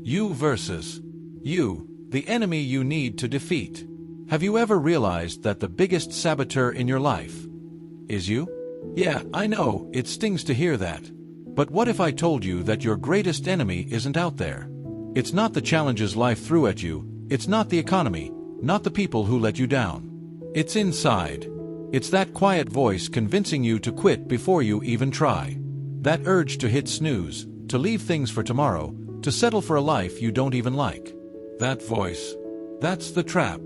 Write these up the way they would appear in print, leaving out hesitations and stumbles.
You versus you, the enemy you need to defeat. Have you ever realized that the biggest saboteur in your life is you? Yeah, I know, it stings to hear that. But what if I told you that your greatest enemy isn't out there? It's not the challenges life threw at you, it's not the economy, not the people who let you down. It's inside. It's that quiet voice convincing you to quit before you even try. That urge to hit snooze, to leave things for tomorrow, to settle for a life you don't even like. That voice. That's the trap.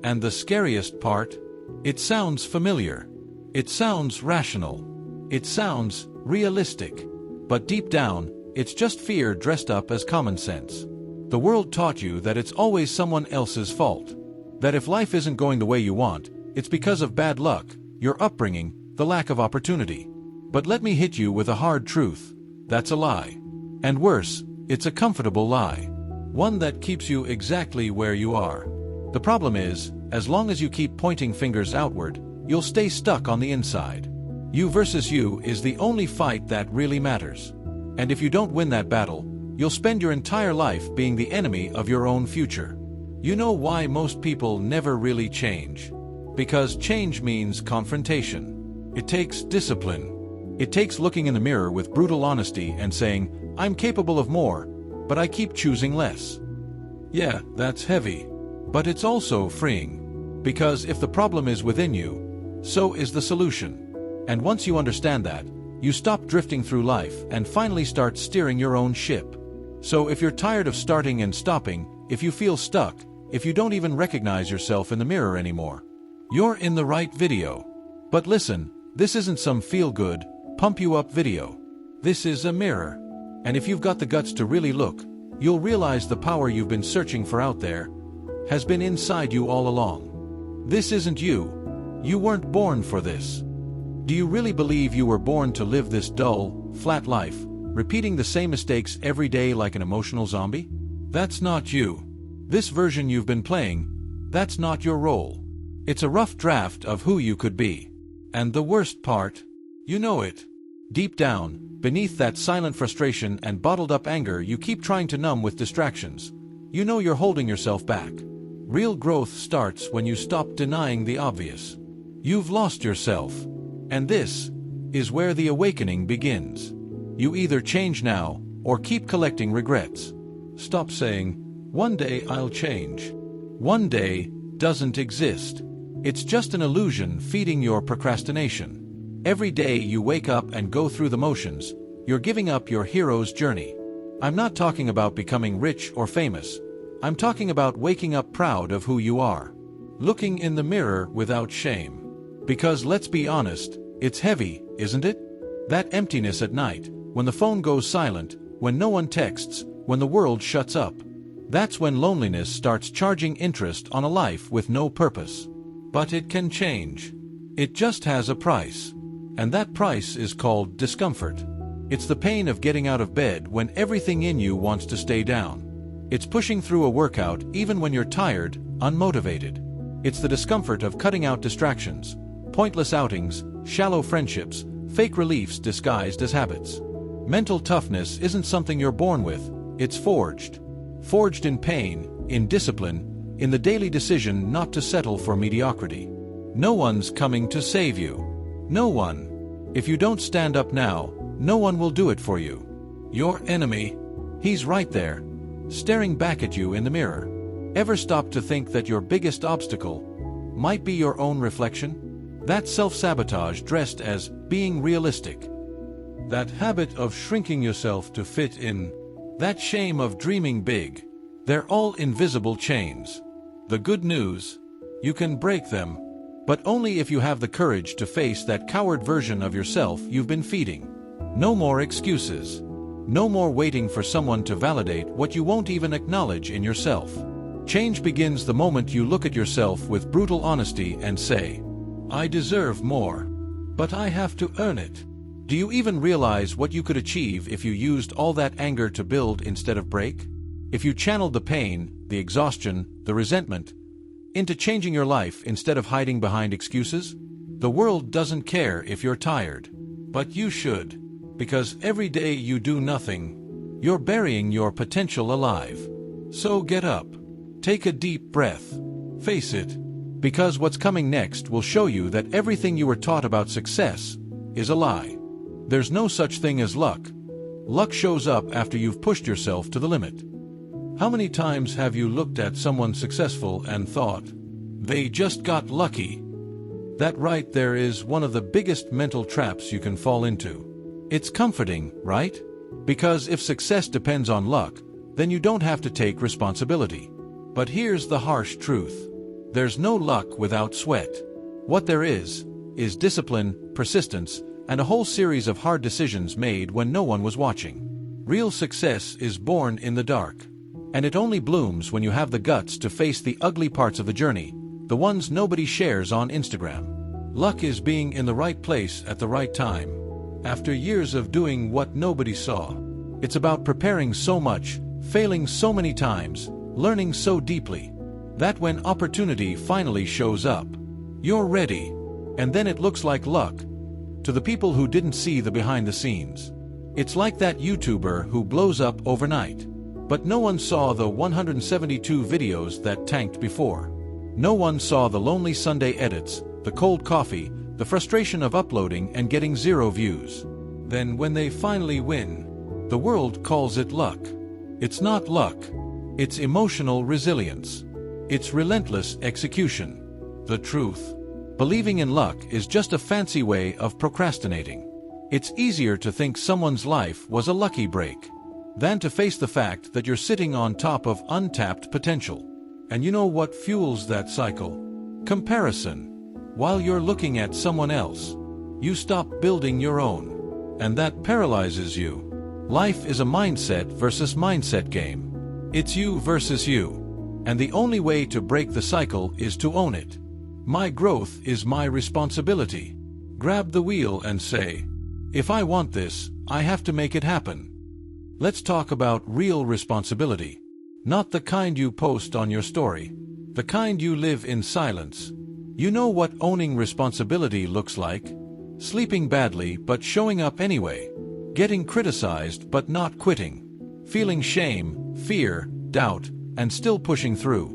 And the scariest part? It sounds familiar. It sounds rational. It sounds realistic. But deep down, it's just fear dressed up as common sense. The world taught you that it's always someone else's fault. That if life isn't going the way you want, it's because of bad luck, your upbringing, the lack of opportunity. But let me hit you with a hard truth. That's a lie. And worse, it's a comfortable lie. One that keeps you exactly where you are. The problem is, as long as you keep pointing fingers outward, you'll stay stuck on the inside. You versus you is the only fight that really matters. And if you don't win that battle, you'll spend your entire life being the enemy of your own future. You know why most people never really change? Because change means confrontation. It takes discipline. It takes looking in the mirror with brutal honesty and saying, I'm capable of more, but I keep choosing less. Yeah, that's heavy. But it's also freeing. Because if the problem is within you, so is the solution. And once you understand that, you stop drifting through life and finally start steering your own ship. So if you're tired of starting and stopping, if you feel stuck, if you don't even recognize yourself in the mirror anymore, you're in the right video. But listen, this isn't some feel-good, pump-you-up video. This is a mirror. And if you've got the guts to really look, you'll realize the power you've been searching for out there has been inside you all along. This isn't you. You weren't born for this. Do you really believe you were born to live this dull, flat life, repeating the same mistakes every day like an emotional zombie? That's not you. This version you've been playing, that's not your role. It's a rough draft of who you could be. And the worst part, you know it. Deep down, beneath that silent frustration and bottled-up anger you keep trying to numb with distractions, you know you're holding yourself back. Real growth starts when you stop denying the obvious. You've lost yourself. And this is where the awakening begins. You either change now or keep collecting regrets. Stop saying, one day I'll change. One day doesn't exist. It's just an illusion feeding your procrastination. Every day you wake up and go through the motions, you're giving up your hero's journey. I'm not talking about becoming rich or famous. I'm talking about waking up proud of who you are. Looking in the mirror without shame. Because let's be honest, it's heavy, isn't it? That emptiness at night, when the phone goes silent, when no one texts, when the world shuts up. That's when loneliness starts charging interest on a life with no purpose. But it can change. It just has a price. And that price is called discomfort. It's the pain of getting out of bed when everything in you wants to stay down. It's pushing through a workout even when you're tired, unmotivated. It's the discomfort of cutting out distractions, pointless outings, shallow friendships, fake reliefs disguised as habits. Mental toughness isn't something you're born with, it's forged. Forged in pain, in discipline, in the daily decision not to settle for mediocrity. No one's coming to save you. No one. If you don't stand up now, no one will do it for you. Your enemy, he's right there, staring back at you in the mirror. Ever stop to think that your biggest obstacle might be your own reflection? That self-sabotage dressed as being realistic. That habit of shrinking yourself to fit in. That shame of dreaming big. They're all invisible chains. The good news, you can break them, but only if you have the courage to face that coward version of yourself you've been feeding. No more excuses. No more waiting for someone to validate what you won't even acknowledge in yourself. Change begins the moment you look at yourself with brutal honesty and say, I deserve more, but I have to earn it. Do you even realize what you could achieve if you used all that anger to build instead of break? If you channeled the pain, the exhaustion, the resentment, into changing your life instead of hiding behind excuses? The world doesn't care if you're tired. But you should. Because every day you do nothing, You're burying your potential alive. So get up. Take a deep breath. Face it. Because what's coming next will show you that everything you were taught about success is a lie. There's no such thing as luck. Luck shows up after you've pushed yourself to the limit. How many times have you looked at someone successful and thought, they just got lucky? That right there is one of the biggest mental traps you can fall into. It's comforting, right? Because if success depends on luck, then you don't have to take responsibility. But here's the harsh truth. There's no luck without sweat. What there is discipline, persistence, and a whole series of hard decisions made when no one was watching. Real success is born in the dark. And it only blooms when you have the guts to face the ugly parts of the journey, the ones nobody shares on Instagram. Luck is being in the right place at the right time. After years of doing what nobody saw. It's about preparing so much, failing so many times, learning so deeply, that when opportunity finally shows up, you're ready. And then it looks like luck to the people who didn't see the behind the scenes. It's like that YouTuber who blows up overnight. But no one saw the 172 videos that tanked before. No one saw the lonely Sunday edits, the cold coffee, the frustration of uploading and getting 0 views. Then when they finally win, the world calls it luck. It's not luck. It's emotional resilience. It's relentless execution. The truth. Believing in luck is just a fancy way of procrastinating. It's easier to think someone's life was a lucky break than to face the fact that you're sitting on top of untapped potential. And you know what fuels that cycle? Comparison. While you're looking at someone else, you stop building your own. And that paralyzes you. Life is a mindset versus mindset game. It's you versus you. And the only way to break the cycle is to own it. My growth is my responsibility. Grab the wheel and say, if I want this, I have to make it happen. Let's talk about real responsibility. Not the kind you post on your story. The kind you live in silence. You know what owning responsibility looks like? Sleeping badly but showing up anyway. Getting criticized but not quitting. Feeling shame, fear, doubt, and still pushing through.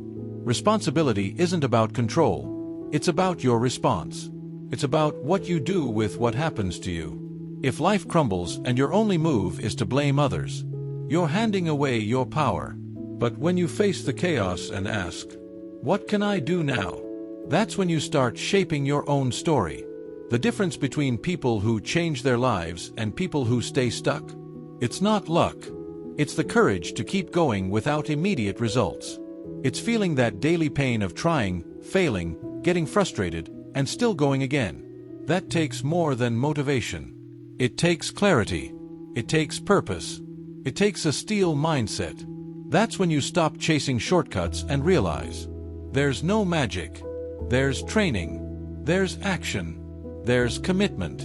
Responsibility isn't about control. It's about your response. It's about what you do with what happens to you. If life crumbles and your only move is to blame others, you're handing away your power. But when you face the chaos and ask, what can I do now? That's when you start shaping your own story. The difference between people who change their lives and people who stay stuck? It's not luck. It's the courage to keep going without immediate results. It's feeling that daily pain of trying, failing, getting frustrated, and still going again. That takes more than motivation. It takes clarity. It takes purpose. It takes a steel mindset. That's when you stop chasing shortcuts and realize there's no magic. There's training. There's action. There's commitment.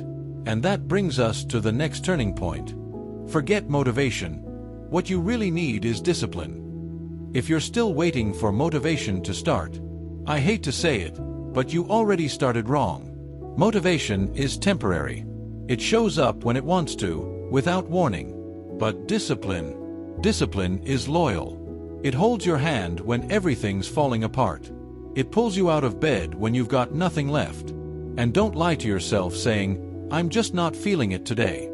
And that brings us to the next turning point. Forget motivation. What you really need is discipline. If you're still waiting for motivation to start, I hate to say it, but you already started wrong. Motivation is temporary. It shows up when it wants to, without warning. But discipline is loyal. It holds your hand when everything's falling apart. It pulls you out of bed when you've got nothing left. And don't lie to yourself saying, I'm just not feeling it today.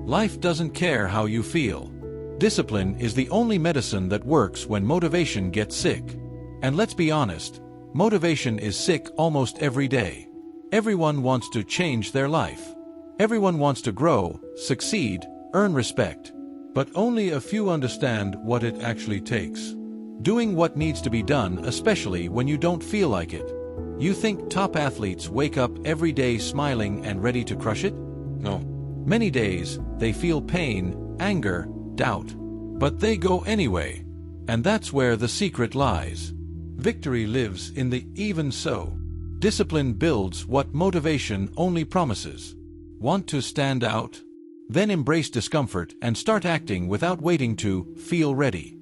Life doesn't care how you feel. Discipline is the only medicine that works when motivation gets sick. And let's be honest, motivation is sick almost every day. Everyone wants to change their life. Everyone wants to grow, succeed, earn respect. But only a few understand what it actually takes. Doing what needs to be done, especially when you don't feel like it. You think top athletes wake up every day smiling and ready to crush it? No. Many days, they feel pain, anger, doubt. But they go anyway. And that's where the secret lies. Victory lives in the even so. Discipline builds what motivation only promises. Want to stand out? Then embrace discomfort and start acting without waiting to feel ready.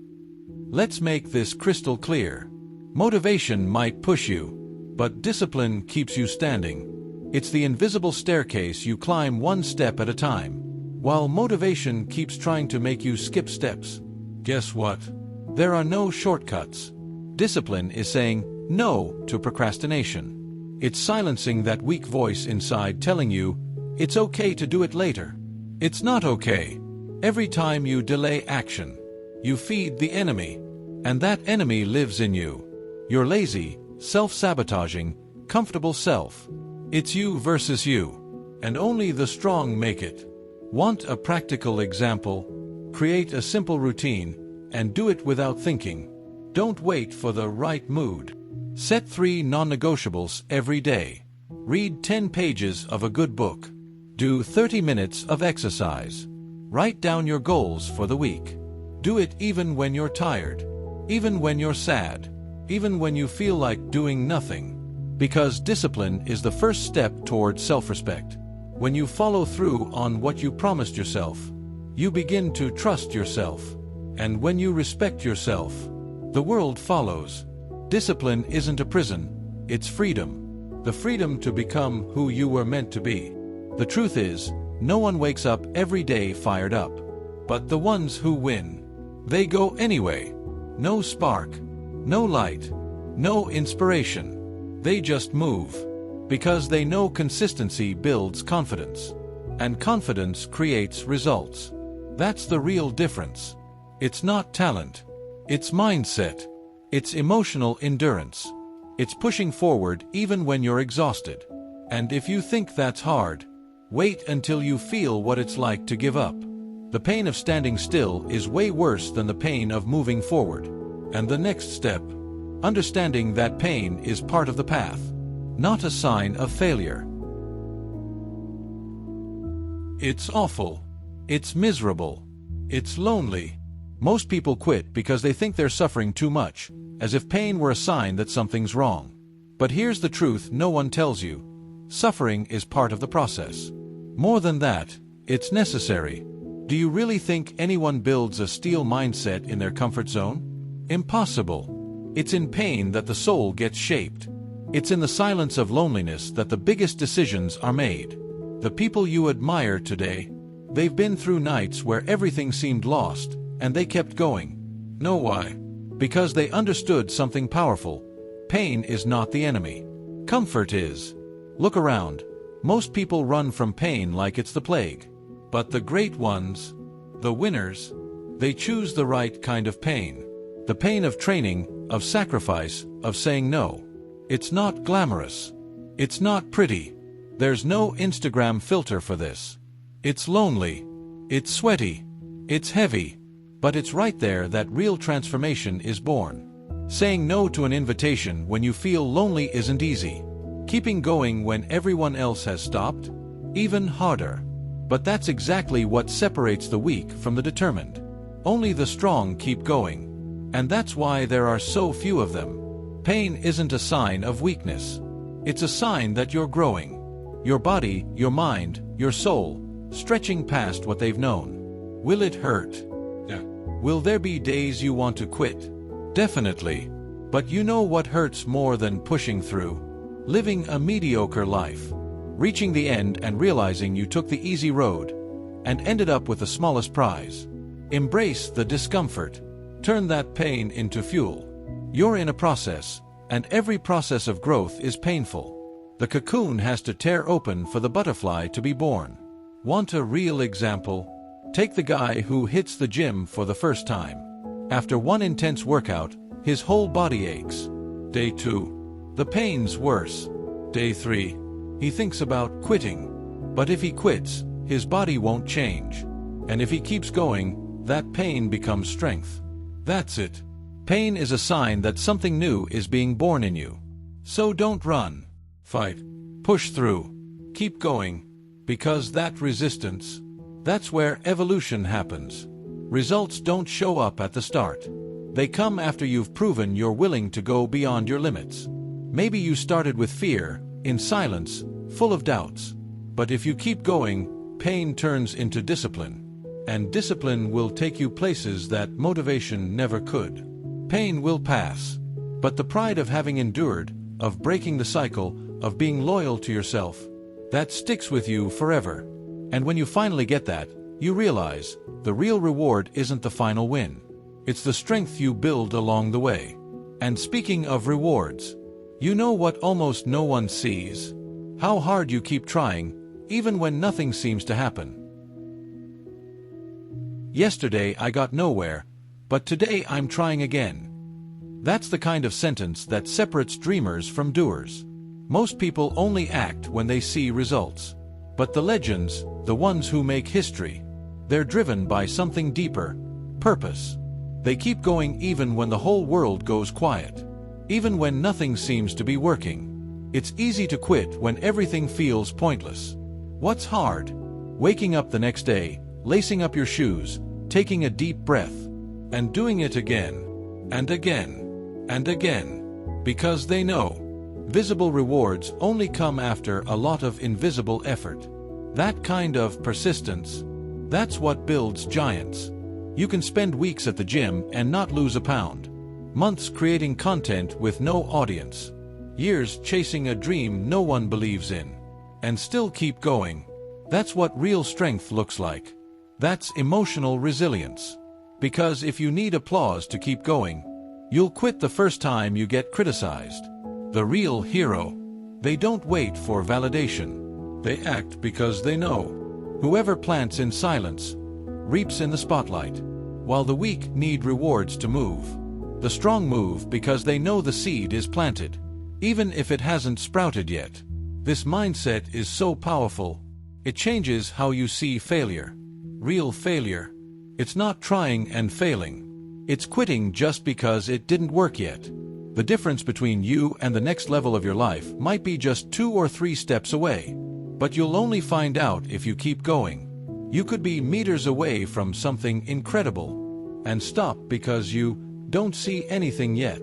Let's make this crystal clear. Motivation might push you, but discipline keeps you standing. It's the invisible staircase you climb one step at a time. while motivation keeps trying to make you skip steps. Guess what? There are no shortcuts. Discipline is saying no to procrastination. It's silencing that weak voice inside telling you it's okay to do it later. It's not okay. Every time you delay action, you feed the enemy, and that enemy lives in you. Your lazy, self-sabotaging, comfortable self. It's you versus you, and only the strong make it. Want a practical example? Create a simple routine, and do it without thinking. Don't wait for the right mood. Set 3 non-negotiables every day. Read 10 pages of a good book. Do 30 minutes of exercise. Write down your goals for the week. Do it even when you're tired, even when you're sad, even when you feel like doing nothing. Because discipline is the first step toward self-respect. When you follow through on what you promised yourself, you begin to trust yourself. And when you respect yourself, the world follows. Discipline isn't a prison, it's freedom. The freedom to become who you were meant to be. The truth is, no one wakes up every day fired up. But the ones who win, they go anyway. No spark, no light, no inspiration. They just move. Because they know consistency builds confidence. And confidence creates results. That's the real difference. It's not talent. It's mindset. It's emotional endurance. It's pushing forward even when you're exhausted. And if you think that's hard, wait until you feel what it's like to give up. The pain of standing still is way worse than the pain of moving forward. And the next step, understanding that pain is part of the path, not a sign of failure. It's awful. It's miserable. It's lonely. Most people quit because they think they're suffering too much, as if pain were a sign that something's wrong. But here's the truth no one tells you. Suffering is part of the process. More than that, it's necessary. Do you really think anyone builds a steel mindset in their comfort zone? Impossible. It's in pain that the soul gets shaped. It's in the silence of loneliness that the biggest decisions are made. The people you admire today, they've been through nights where everything seemed lost, and they kept going. Know why? Because they understood something powerful. Pain is not the enemy. Comfort is. Look around. Most people run from pain like it's the plague. But the great ones, the winners, they choose the right kind of pain. The pain of training, of sacrifice, of saying no. It's not glamorous. It's not pretty. There's no Instagram filter for this. It's lonely. It's sweaty. It's heavy. But it's right there that real transformation is born. Saying no to an invitation when you feel lonely isn't easy. Keeping going when everyone else has stopped? Even harder. But that's exactly what separates the weak from the determined. Only the strong keep going. And that's why there are so few of them. Pain isn't a sign of weakness. It's a sign that you're growing. Your body, your mind, your soul, stretching past what they've known. Will it hurt? Yeah. Will there be days you want to quit? Definitely. But you know what hurts more than pushing through? Living a mediocre life. Reaching the end and realizing you took the easy road and ended up with the smallest prize. Embrace the discomfort. Turn that pain into fuel. You're in a process, and every process of growth is painful. The cocoon has to tear open for the butterfly to be born. Want a real example? Take the guy who hits the gym for the first time. After one intense workout, his whole body aches. Day 2. The pain's worse. Day 3. He thinks about quitting. But if he quits, his body won't change. And if he keeps going, that pain becomes strength. That's it. Pain is a sign that something new is being born in you. So don't run. Fight. Push through. Keep going. Because that resistance, that's where evolution happens. Results don't show up at the start. They come after you've proven you're willing to go beyond your limits. Maybe you started with fear, in silence, full of doubts. But if you keep going, pain turns into discipline. And discipline will take you places that motivation never could. Pain will pass. But the pride of having endured, of breaking the cycle, of being loyal to yourself, that sticks with you forever. And when you finally get that, you realize the real reward isn't the final win. It's the strength you build along the way. And speaking of rewards, you know what almost no one sees? How hard you keep trying, even when nothing seems to happen. Yesterday I got nowhere, but today I'm trying again. That's the kind of sentence that separates dreamers from doers. Most people only act when they see results. But the legends, the ones who make history, they're driven by something deeper: purpose. They keep going even when the whole world goes quiet. Even when nothing seems to be working. It's easy to quit when everything feels pointless. What's hard? Waking up the next day, lacing up your shoes, taking a deep breath, and doing it again, and again, and again. Because they know visible rewards only come after a lot of invisible effort. That kind of persistence, that's what builds giants. You can spend weeks at the gym and not lose a pound. Months creating content with no audience. Years chasing a dream no one believes in. And still keep going. That's what real strength looks like. That's emotional resilience. Because if you need applause to keep going, you'll quit the first time you get criticized. The real hero, they don't wait for validation. They act because they know. Whoever plants in silence reaps in the spotlight. While the weak need rewards to move. The strong move because they know the seed is planted, even if it hasn't sprouted yet. This mindset is so powerful. It changes how you see failure. Real failure. It's not trying and failing. It's quitting just because it didn't work yet. The difference between you and the next level of your life might be just 2 or 3 steps away. But you'll only find out if you keep going. You could be meters away from something incredible and stop because you don't see anything yet.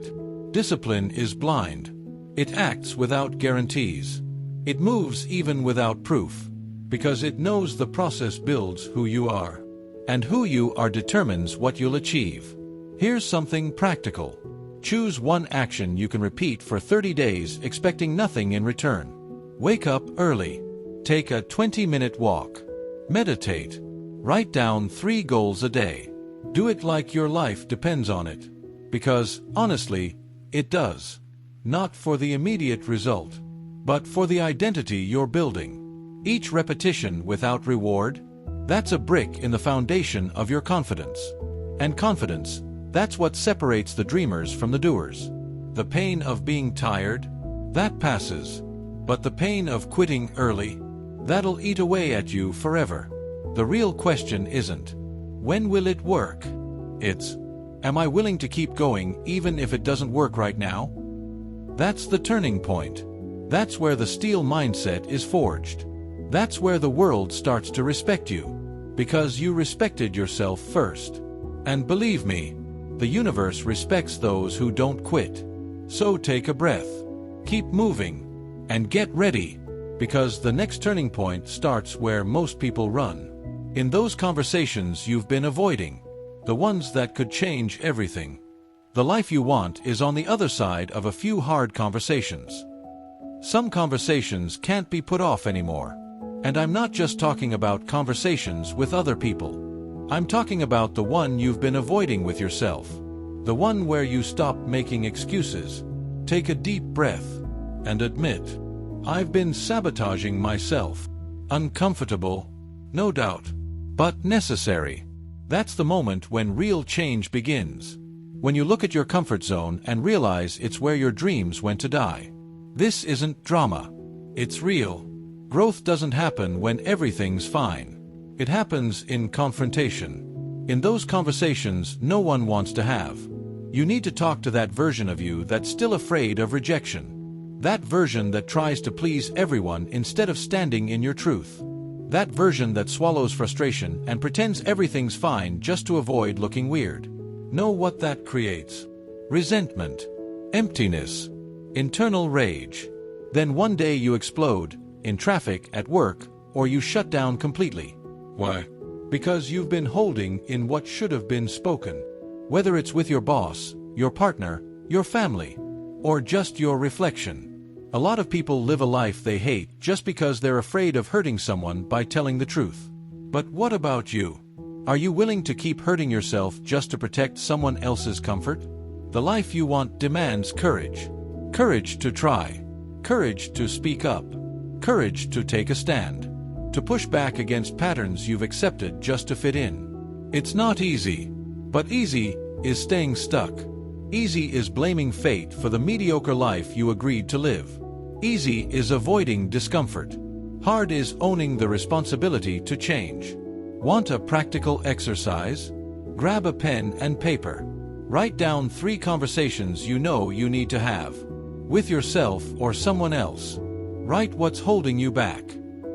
Discipline is blind. It acts without guarantees. It moves even without proof, because it knows the process builds who you are. And who you are determines what you'll achieve. Here's something practical. Choose one action you can repeat for 30 days expecting nothing in return. Wake up early. Take a 20-minute walk. Meditate. Write down 3 goals a day. Do it like your life depends on it. Because, honestly, it does. Not for the immediate result, but for the identity you're building. Each repetition without reward, that's a brick in the foundation of your confidence. And confidence, that's what separates the dreamers from the doers. The pain of being tired, that passes. But the pain of quitting early, that'll eat away at you forever. The real question isn't, when will it work? It's, am I willing to keep going even if it doesn't work right now? That's the turning point. That's where the steel mindset is forged. That's where the world starts to respect you. Because you respected yourself first. And believe me, the universe respects those who don't quit. So take a breath. Keep moving. And get ready. Because the next turning point starts where most people run. In those conversations you've been avoiding. The ones that could change everything. The life you want is on the other side of a few hard conversations. Some conversations can't be put off anymore. And I'm not just talking about conversations with other people. I'm talking about the one you've been avoiding with yourself. The one where you stop making excuses. Take a deep breath and admit, I've been sabotaging myself. Uncomfortable, no doubt, but necessary. That's the moment when real change begins. When you look at your comfort zone and realize it's where your dreams went to die. This isn't drama. It's real. Growth doesn't happen when everything's fine. It happens in confrontation. In those conversations no one wants to have. You need to talk to that version of you that's still afraid of rejection. That version that tries to please everyone instead of standing in your truth. That version that swallows frustration and pretends everything's fine just to avoid looking weird. Know what that creates? Resentment, emptiness, internal rage. Then one day you explode, in traffic, at work, or you shut down completely. Why? Because you've been holding in what should have been spoken. Whether it's with your boss, your partner, your family, or just your reflection. A lot of people live a life they hate just because they're afraid of hurting someone by telling the truth. But what about you? Are you willing to keep hurting yourself just to protect someone else's comfort? The life you want demands courage. Courage to try. Courage to speak up. Courage to take a stand. To push back against patterns you've accepted just to fit in. It's not easy. But easy is staying stuck. Easy is blaming fate for the mediocre life you agreed to live. Easy is avoiding discomfort. Hard is owning the responsibility to change. Want a practical exercise? Grab a pen and paper. Write down 3 conversations you know you need to have. With yourself or someone else. Write what's holding you back.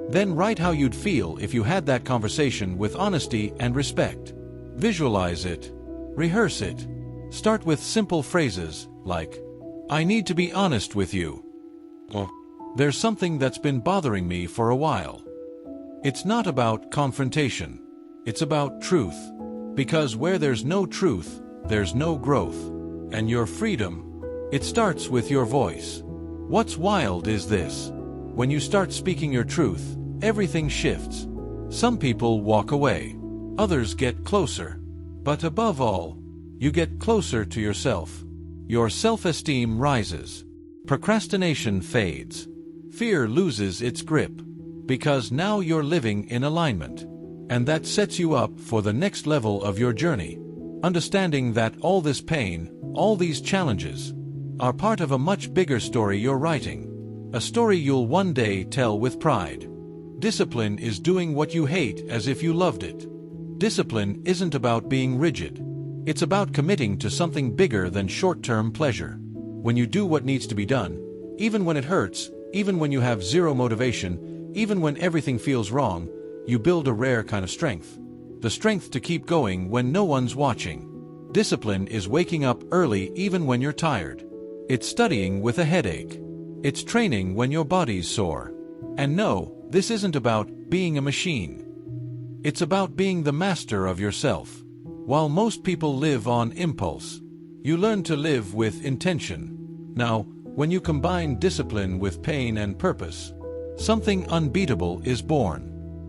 Then write how you'd feel if you had that conversation with honesty and respect. Visualize it. Rehearse it. Start with simple phrases like, "I need to be honest with you." Or, "There's something that's been bothering me for a while." It's not about confrontation. It's about truth. Because where there's no truth, there's no growth. And your freedom, it starts with your voice. What's wild is this. When you start speaking your truth, everything shifts. Some people walk away. Others get closer. But above all, you get closer to yourself. Your self-esteem rises. Procrastination fades. Fear loses its grip. Because now you're living in alignment. And that sets you up for the next level of your journey. Understanding that all this pain, all these challenges, are part of a much bigger story you're writing. A story you'll one day tell with pride. Discipline is doing what you hate as if you loved it. Discipline isn't about being rigid. It's about committing to something bigger than short-term pleasure. When you do what needs to be done, even when it hurts, even when you have zero motivation, even when everything feels wrong, you build a rare kind of strength. The strength to keep going when no one's watching. Discipline is waking up early even when you're tired. It's studying with a headache. It's training when your body's sore. And no, this isn't about being a machine. It's about being the master of yourself. While most people live on impulse, you learn to live with intention. Now, when you combine discipline with pain and purpose, something unbeatable is born.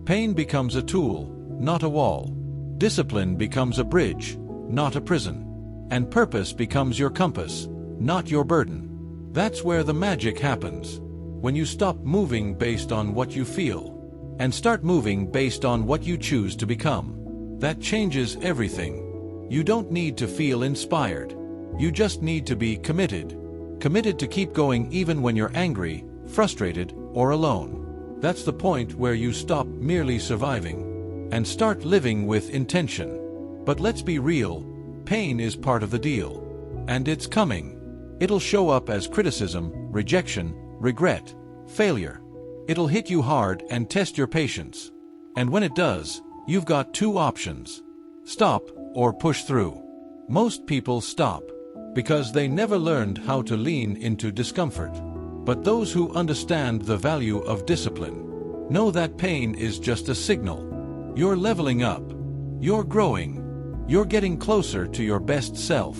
Pain becomes a tool, not a wall. Discipline becomes a bridge, not a prison. And purpose becomes your compass, not your burden. That's where the magic happens. When you stop moving based on what you feel, and start moving based on what you choose to become. That changes everything. You don't need to feel inspired. You just need to be committed. Committed to keep going even when you're angry, frustrated, or alone. That's the point where you stop merely surviving and start living with intention. But let's be real, pain is part of the deal. And it's coming. It'll show up as criticism, rejection, regret, failure. It'll hit you hard and test your patience. And when it does, you've got 2 options. Stop or push through. Most people stop because they never learned how to lean into discomfort. But those who understand the value of discipline know that pain is just a signal. You're leveling up. You're growing. You're getting closer to your best self.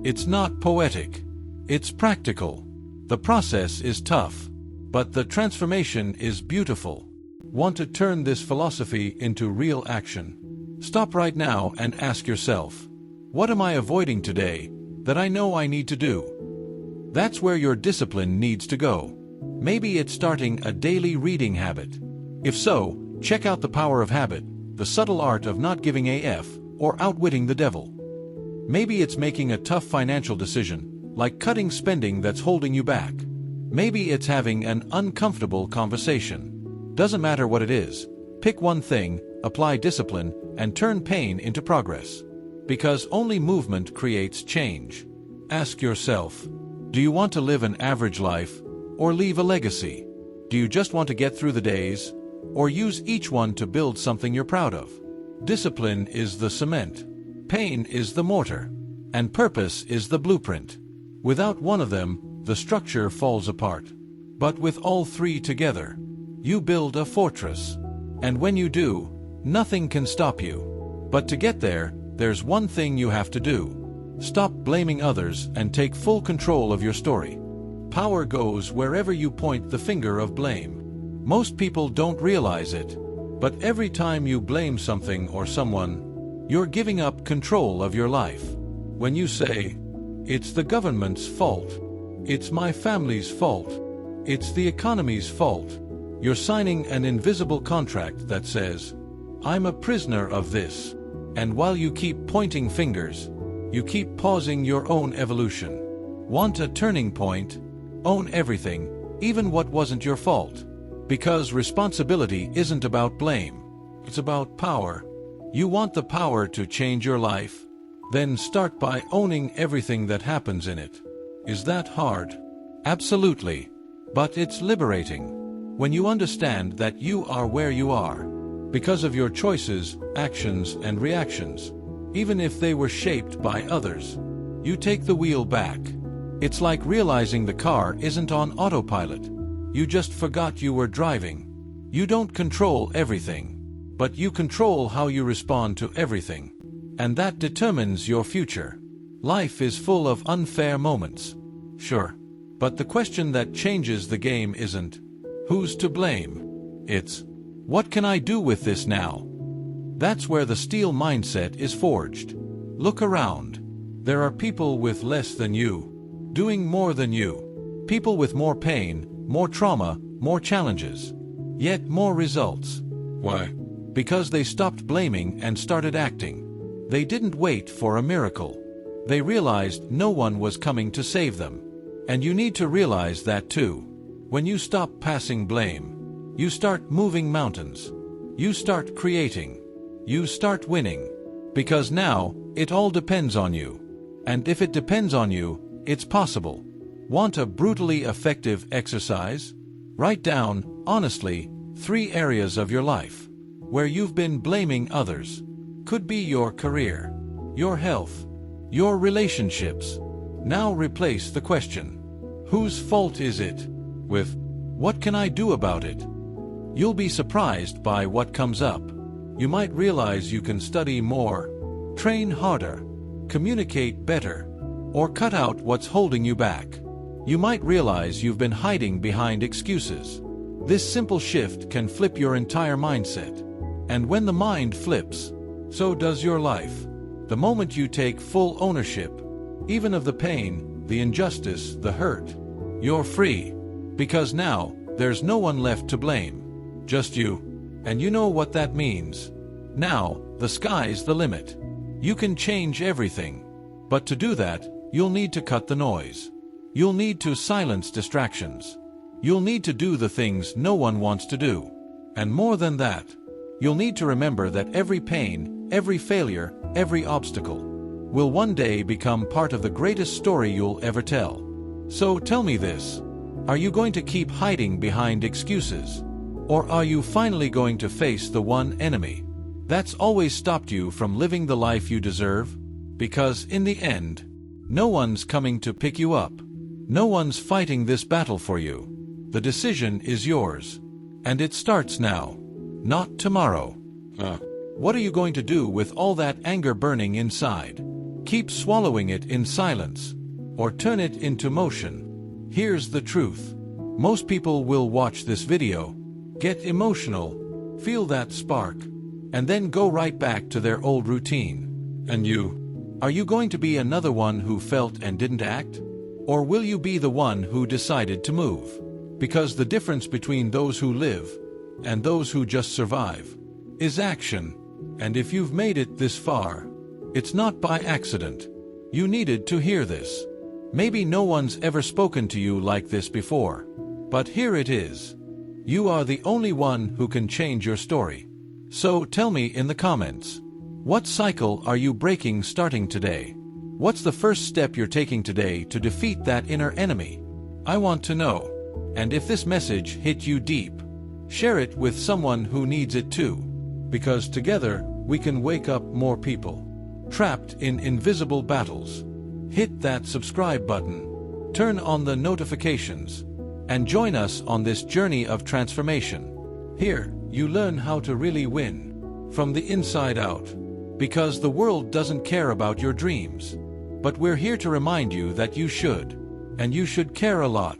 It's not poetic. It's practical. The process is tough, but the transformation is beautiful. Want to turn this philosophy into real action? Stop right now and ask yourself, what am I avoiding today that I know I need to do? That's where your discipline needs to go. Maybe it's starting a daily reading habit. If so, check out The Power of Habit, The Subtle Art of Not Giving a F, or Outwitting the Devil. Maybe it's making a tough financial decision, like cutting spending that's holding you back. Maybe it's having an uncomfortable conversation. Doesn't matter what it is. Pick one thing, apply discipline, and turn pain into progress. Because only movement creates change. Ask yourself, do you want to live an average life, or leave a legacy? Do you just want to get through the days, or use each one to build something you're proud of? Discipline is the cement, pain is the mortar, and purpose is the blueprint. Without one of them, the structure falls apart. But with all 3 together, you build a fortress. And when you do, nothing can stop you. But to get there, there's one thing you have to do. Stop blaming others and take full control of your story. Power goes wherever you point the finger of blame. Most people don't realize it, But every time you blame something or someone, you're giving up control of your life. When you say, "It's the government's fault," "It's my family's fault," "It's the economy's fault," you're signing an invisible contract that says, "I'm a prisoner of this." And while you keep pointing fingers, you keep pausing your own evolution. Want a turning point? Own everything, even what wasn't your fault. Because responsibility isn't about blame. It's about power. You want the power to change your life? Then start by owning everything that happens in it. Is that hard? Absolutely. But it's liberating. When you understand that you are where you are, because of your choices, actions, and reactions, even if they were shaped by others, you take the wheel back. It's like realizing the car isn't on autopilot. You just forgot you were driving. You don't control everything, but you control how you respond to everything. And that determines your future. Life is full of unfair moments. Sure. But the question that changes the game isn't, "Who's to blame?" It's, "What can I do with this now?" That's where the steel mindset is forged. Look around. There are people with less than you, doing more than you. People with more pain, more trauma, more challenges, yet more results. Why? Because they stopped blaming and started acting. They didn't wait for a miracle. They realized no one was coming to save them. And you need to realize that too. When you stop passing blame, you start moving mountains. You start creating. You start winning. Because now, it all depends on you. And if it depends on you, it's possible. Want a brutally effective exercise? Write down, honestly, 3 areas of your life where you've been blaming others. Could be your career, your health, your relationships. Now replace the question, "Whose fault is it?" with, "What can I do about it?" You'll be surprised by what comes up. You might realize you can study more, train harder, communicate better, or cut out what's holding you back. You might realize you've been hiding behind excuses. This simple shift can flip your entire mindset. And when the mind flips, so does your life. The moment you take full ownership, even of the pain, the injustice, the hurt, you're free. Because now, there's no one left to blame. Just you. And you know what that means. Now, the sky's the limit. You can change everything. But to do that, you'll need to cut the noise. You'll need to silence distractions. You'll need to do the things no one wants to do. And more than that, you'll need to remember that every pain, every failure, every obstacle will one day become part of the greatest story you'll ever tell. So tell me this. Are you going to keep hiding behind excuses? Or are you finally going to face the one enemy that's always stopped you from living the life you deserve? Because in the end, no one's coming to pick you up. No one's fighting this battle for you. The decision is yours. And it starts now, not tomorrow. What are you going to do with all that anger burning inside? Keep swallowing it in silence, or turn it into motion. Here's the truth. Most people will watch this video, get emotional, feel that spark, and then go right back to their old routine. And you? Are you going to be another one who felt and didn't act? Or will you be the one who decided to move? Because the difference between those who live and those who just survive is action. And if you've made it this far, it's not by accident. You needed to hear this. Maybe no one's ever spoken to you like this before. But here it is. You are the only one who can change your story. So tell me in the comments, what cycle are you breaking starting today? What's the first step you're taking today to defeat that inner enemy? I want to know. And if this message hit you deep, share it with someone who needs it too. Because together, we can wake up more people trapped in invisible battles. Hit that subscribe button, turn on the notifications, and join us on this journey of transformation. Here, you learn how to really win from the inside out. Because the world doesn't care about your dreams. But we're here to remind you that you should. And you should care a lot.